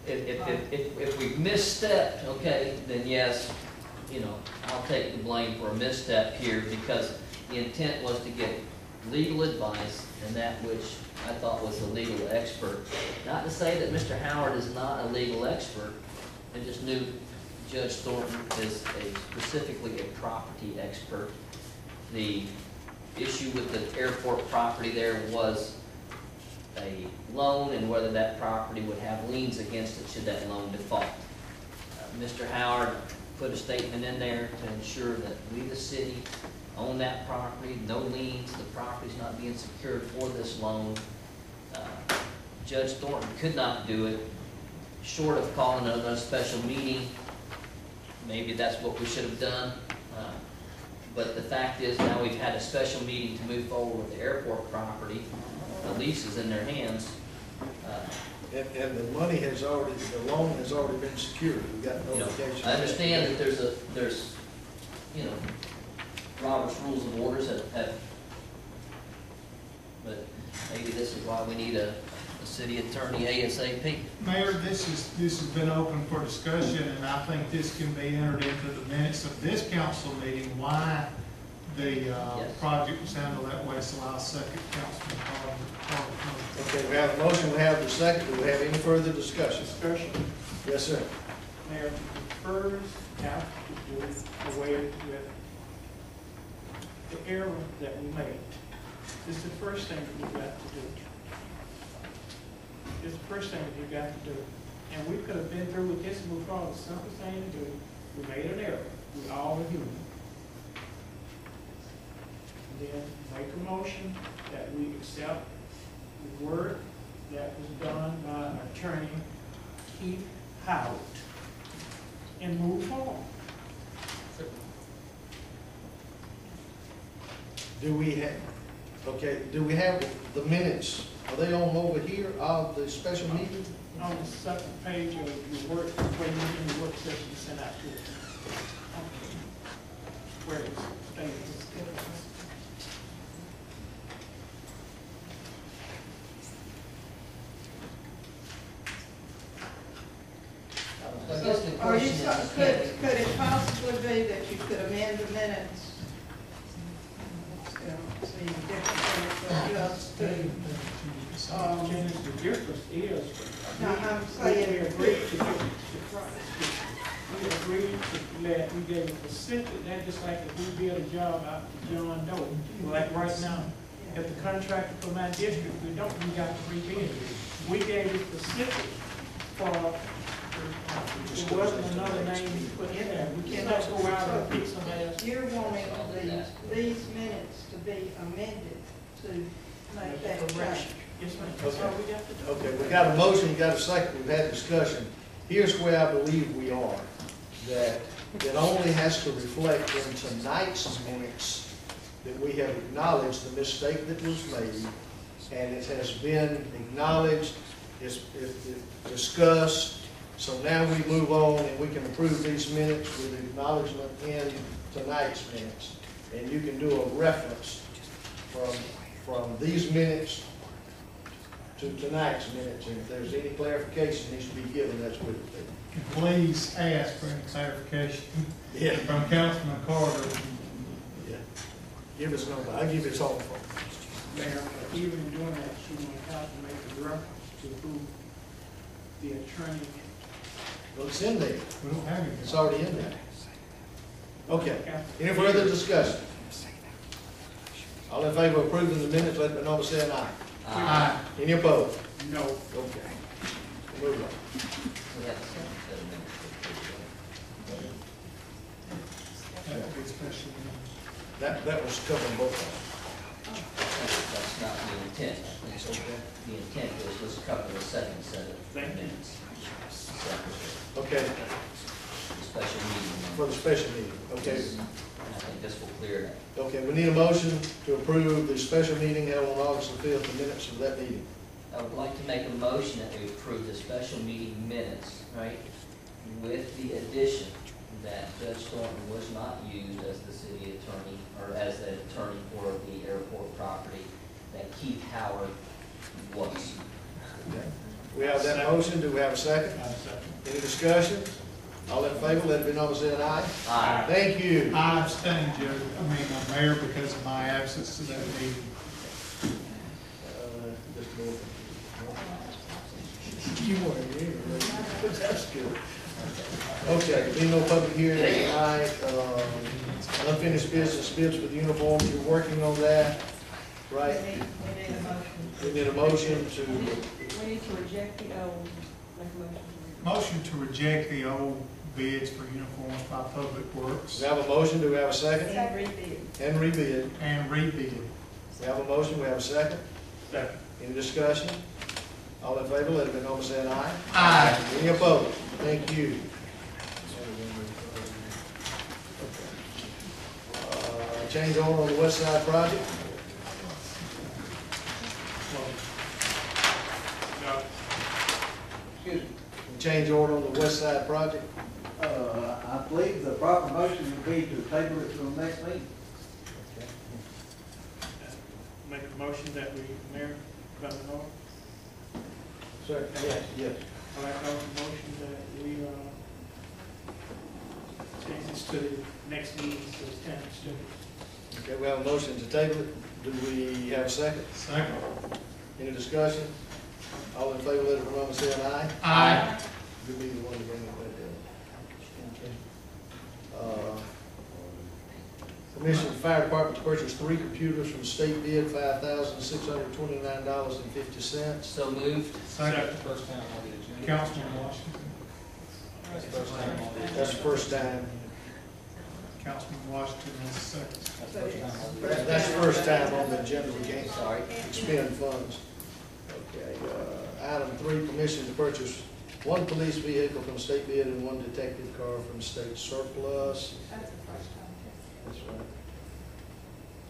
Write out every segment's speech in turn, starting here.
if we misstepped, okay, then yes, you know, I'll take the blame for a misstep here, because the intent was to get legal advice, and that which I thought was a legal expert. Not to say that Mr. Howard is not a legal expert, I just knew Judge Thornton is specifically a property expert. The issue with the airport property there was a loan, and whether that property would have liens against it should that loan default. Mr. Howard put a statement in there to ensure that we, the city, own that property, no liens, the property's not being secured for this loan. Judge Thornton could not do it, short of calling another special meeting. Maybe that's what we should have done. But the fact is, now we've had a special meeting to move forward with the airport property. The lease is in their hands. And the money has already, the loan has already been secured. We got notification. I understand that there's, you know, Robert's Rules of Orders have, but maybe this is why we need a city attorney ASAP. Mayor, this has been open for discussion, and I think this can be entered into the minutes of this council meeting, why the project was handled that way, so I'll second Councilman Carter's motion. Okay, we have a motion, we have the second. Do we have any further discussion? Yes, sir. Mayor, the first have to do away with the error that we made. This is the first thing that we've got to do. It's the first thing that you've got to do. And we could have been through with this and we thought it was the simplest thing to do. We made an error. We all are human. And then make a motion that we accept the work that was done by our attorney, Keith Howard, and move forward. Do we have, okay, do we have the minutes? Are they on over here of the special meeting? On the second page of your work, where you in the work session you sent out to us. Where it's stated. I guess the question is, could it possibly be that you could amend the minutes? See the difference for us to, Janice, the difference is, no, I'm saying. we agreed to let, we gave a specific, that just like if we build a job out to John Doe, like right now, if the contractor for my district, we got to rebid it. We gave it specific for, there wasn't another name we put in there. We cannot go out and pick somebody else. You're wanting these minutes to be amended to make that change. Yes, ma'am. That's all we got to do. Okay, we got a motion, we got a second, we've had discussion. Here's where I believe we are, that it only has to reflect in tonight's minutes that we have acknowledged the mistake that was made, and it has been acknowledged, it's discussed. So now we move on and we can approve these minutes with acknowledgement in tonight's minutes. And you can do a reference from these minutes to tonight's minutes. And if there's any clarification needs to be given, that's what it is. Please ask for any clarification from Councilman Carter. Yeah. Give us number. I'll give you his home phone. Mayor, even doing that, she went out and make a reference to who the attorney. Well, it's in there. We don't have it. It's already in there. Okay. Any further discussion? All in favor of approving the minutes, let me know by saying aye. Aye. Any opposed? No. Okay. Move on. we have a set of minutes. That would be special. That was covering both of them. That's not the intent. The intent was let's cover the second set of minutes. Okay, The special meeting. for the special meeting. Okay. I think this will clear that. Okay, we need a motion to approve the special meeting held on August the 5th, the minutes of that meeting. I would like to make a motion that we approve the special meeting minutes, right, with the addition that Judge Thornton was not used as the city attorney, or as the attorney for the airport property, that Keith Howard was. Okay. We have that motion, do we have a second? Any discussion? All in favor, let it be known by saying aye. Aye. Thank you. I abstain, Mayor, because of my absence to that meeting. You weren't here, right? That's good. Okay, there be no public hearing tonight. Unfinished business, bids for the uniforms, you're working on that, right? We need a motion. We need a motion to, We need to reject the old, make a motion. Motion to reject the old bids for uniforms by Public Works we have a motion, do we have a second? And rebid. And rebid. and rebid. We have a motion, we have a second. Second. Any discussion? All in favor, let it be known by saying aye. Aye. Any opposed? Thank you. Change order on the West Side project. Excuse me. Change order on the West Side project. I believe the proper motion would be to table it to the next meeting. Make a motion that we, Mayor, about the north. Sir, yes, yes. I'd like to make a motion that we, change this to the next meeting, so it's 10 students. Okay, we have a motion to table it. Do we have a second? Second. Any discussion? All in favor, let it be known by saying aye. Aye. You'll be the one to bring it back up. Commission the fire department to purchase 3 computers from state bid, $5,629.50. So moved. Second. Councilman Washington. That's the first time. Councilman Washington has a second. That's the first time on the agenda we can't Sorry. expend funds. Okay, item 3, permission to purchase 1 police vehicle from state bid and 1 detective car from state surplus. That's the first time. That's right.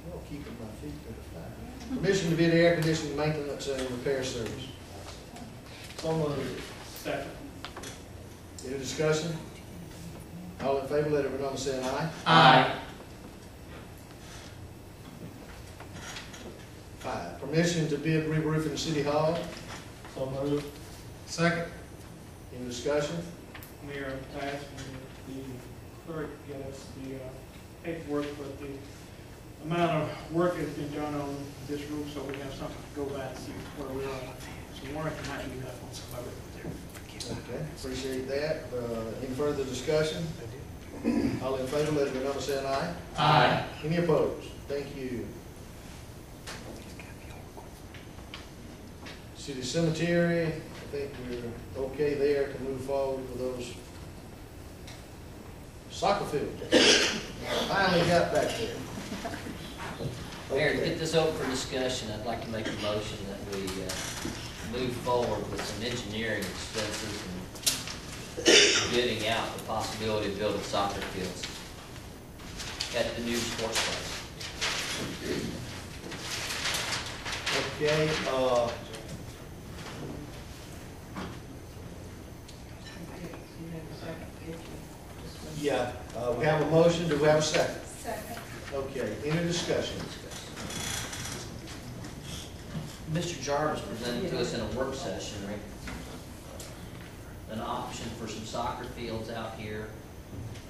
Y'all keeping my feet to the fire. Permission to bid air conditioning maintenance and repair service. So moved. Second. Any discussion? All in favor, let it be known by saying aye. Aye. 5, permission to bid re-roofing City Hall. So moved. Second. Any discussion? Mayor, I asked the clerk to get us the paperwork, but the amount of work that's been done on this roof, so we have something to go by and see where we are. So warranty might be enough on some of it. Okay, appreciate that. Any further discussion? All in favor, let it be known by saying aye. Aye. Any opposed? Thank you. City Cemetery, I think we're okay there to move forward with those soccer fields. Finally got back there. Mayor, to get this open for discussion, I'd like to make a motion that we move forward with some engineering expenses and bidding out the possibility of building soccer fields at the new sports place. Okay, yeah, we have a motion, do we have a second? Second. Okay, any discussion? Mr. Jarvis presented to us in a work session, right? An option for some soccer fields out here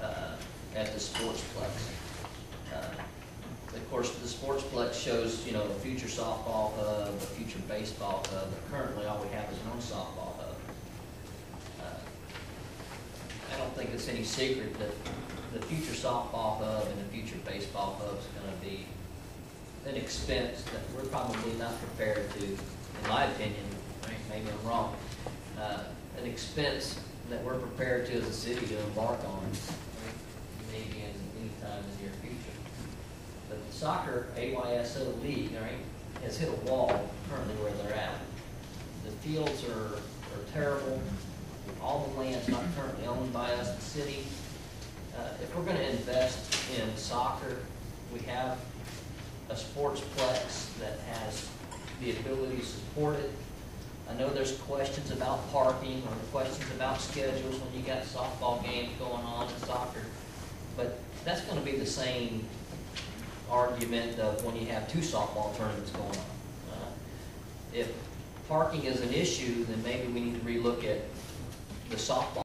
at the sportsplex. Of course, the sportsplex shows, you know, a future softball hub, a future baseball hub, but currently all we have is one softball hub. I don't think it's any secret that the future softball hub and the future baseball hub is going to be an expense that we're probably not prepared to, in my opinion, maybe I'm wrong, an expense that we're prepared to as a city to embark on, maybe in any time in the near future. The soccer AYSO league, has hit a wall currently where they're at. The fields are terrible. All the land's not currently owned by us, the city. If we're going to invest in soccer, we have a sportsplex that has the ability to support it. I know there's questions about parking or questions about schedules when you got softball games going on and soccer, but that's going to be the same argument of when you have 2 softball tournaments going on. If parking is an issue, then maybe we need to relook at the softball